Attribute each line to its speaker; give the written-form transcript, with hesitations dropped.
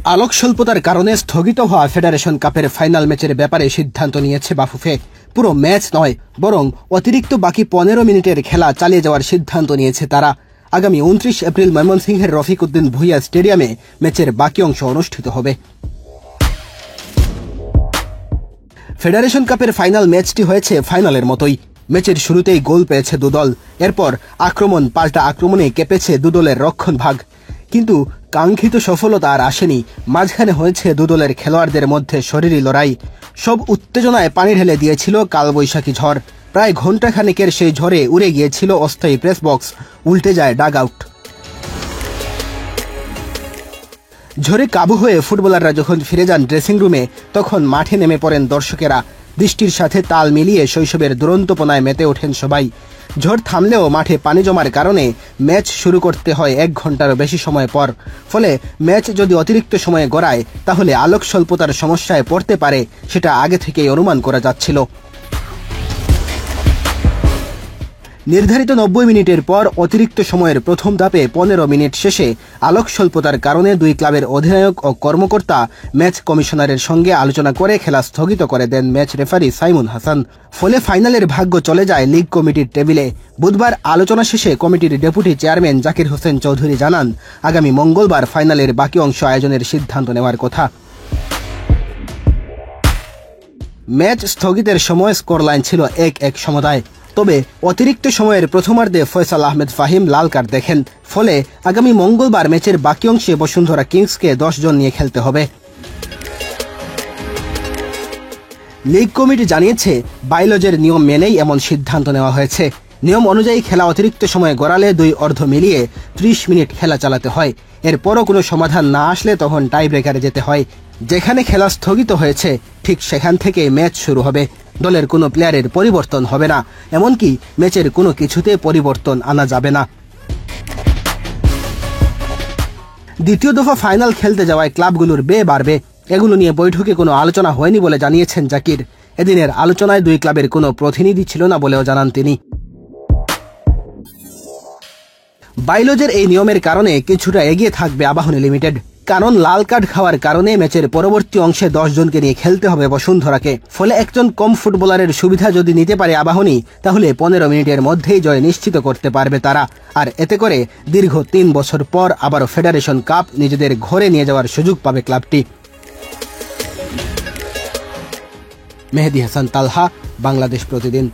Speaker 1: আলোক স্বল্পতার কারণে স্থগিত হওয়া ফেডারেশন কাপের ফাইনাল ম্যাচের ব্যাপারে সিদ্ধান্ত নিয়েছে বাফুফে। পুরো ম্যাচ নয়, বরং অতিরিক্ত বাকি 15 মিনিটের খেলা চালিয়ে যাওয়ার সিদ্ধান্ত নিয়েছে তারা। আগামী 29 এপ্রিল ময়মনসিংহের রফিক উদ্দিন ভুইয়া স্টেডিয়ামে ম্যাচের বাকি অংশ অনুষ্ঠিত হবে। ফেডারেশন কাপের ফাইনাল ম্যাচটি হয়েছে ফাইনালের মতোই। ম্যাচের শুরুতেই গোল পেয়েছে দুদল, এরপর আক্রমণ পাল্টা আক্রমণে কেঁপেছে দুদলের রক্ষণভাগ। কিন্তু কাঙ্ক্ষিত সফলতা আর আসেনি। মাঝখানে হয়েছে দুদলের খেলোয়াড়দের মধ্যে শরীরী লড়াই। সব উত্তেজনায় পানি ঢেলে দিয়েছিল কালবৈশাখী ঝড়। প্রায় ঘণ্টাখানেকের সেই ঝড়ে উড়ে গিয়েছিল অস্থায়ী প্রেস বক্স, উল্টে যায় ডাগ আউট। ঝড়ে কাবু হয়ে ফুটবলাররা যখন ফিরে যান ড্রেসিং রুমে, তখন মাঠে নেমে পড়েন দর্শকেরা। বৃষ্টির সাথে তাল মিলিয়ে শৈশবের দুরন্তপনায় মেতে ওঠেন সবাই। ঝড় থামলেও মাঠে পানি জমার কারণে ম্যাচ শুরু করতে হয় 1 ঘন্টারও বেশি সময় পর। ফলে ম্যাচ যদি অতিরিক্ত সময়ে গড়ায়, তাহলে আলোক স্বল্পতার সমস্যায় পড়তে পারে, সেটা আগে থেকেই অনুমান করা যাচ্ছিল। নির্ধারিত 90 মিনিটের পর অতিরিক্ত সময়ের প্রথম ধাপে 15 মিনিট শেষে আলোক স্বল্পতার কারণে দুই ক্লাবের অধিনায়ক ও কর্মকর্তা ম্যাচ কমিশনারের সঙ্গে আলোচনা করে খেলা স্থগিত করে দেন ম্যাচ রেফারি সাইমুন হাসান। ফলে ফাইনালের ভাগ্য চলে যায় লিগ কমিটির টেবিলে। বুধবার আলোচনা শেষে কমিটির ডেপুটি চেয়ারম্যান জাকির হোসেন চৌধুরী জানান, আগামী মঙ্গলবার ফাইনালের বাকি অংশ আয়োজনের সিদ্ধান্ত নেওয়ার কথা। ম্যাচ স্থগিতের সময় স্কোর লাইন ছিল 1-1 সমতায়। তবে অতিরিক্ত সময়ের প্রথমার্ধে ফয়সাল আহমেদ ফাহিম লাল কার্ড দেখেন। ফলে আগামী মঙ্গলবার ম্যাচের বাকি অংশে বসুন্ধরা কিংসকে 10 জন নিয়ে খেলতে হবে। লিগ কমিটি জানিয়েছে, বাইলজের নিয়ম মেনেই এমন সিদ্ধান্ত নেওয়া হয়েছে। নিয়ম অনুযায়ী খেলা অতিরিক্ত সময় গড়ালে 2 অর্ধ মিলিয়ে 30 মিনিট খেলা চালাতে হয়। এরপরও কোনো সমাধান না আসলে তখন টাই ব্রেকারে যেতে হয়। যেখানে খেলা স্থগিত হয়েছে, ঠিক সেখান থেকে ম্যাচ শুরু হবে। দলের কোনো প্লেয়ারের পরিবর্তন হবে না, এমনকি ম্যাচের কোনো কিছুতে পরিবর্তন আনা যাবে না। দ্বিতীয় দফা ফাইনাল খেলতে যাওয়ায় ক্লাবগুলোর ব্যয় বাড়বে। এগুলো নিয়ে বৈঠকে কোনো আলোচনা হয়নি বলে জানিয়েছেন জাকির। এদিনের আলোচনায় দুই ক্লাবের কোনো প্রতিনিধি ছিল না বলেও জানান তিনি। বাইলজের এই নিয়মের কারণে কিছুটা এগিয়ে থাকবে আবাহনী লিমিটেড। কারণ লাল কার্ড খাওয়ার কারণে ম্যাচের পরবর্তী অংশে 10 জনকে নিয়ে খেলতে হবে বসুন্ধরাকে। ফলে একজন কম ফুটবলারের সুবিধা যদি নিতে পারে আবাহনী, তাহলে 15 মিনিটের মধ্যেই জয় নিশ্চিত করতে পারবে তারা। আর এতে করে দীর্ঘ 3 বছর পর আবারও ফেডারেশন কাপ নিজেদের ঘরে নিয়ে যাওয়ার সুযোগ পাবে ক্লাবটি। মেহেদী হাসান তালহা, বাংলাদেশ প্রতিদিন।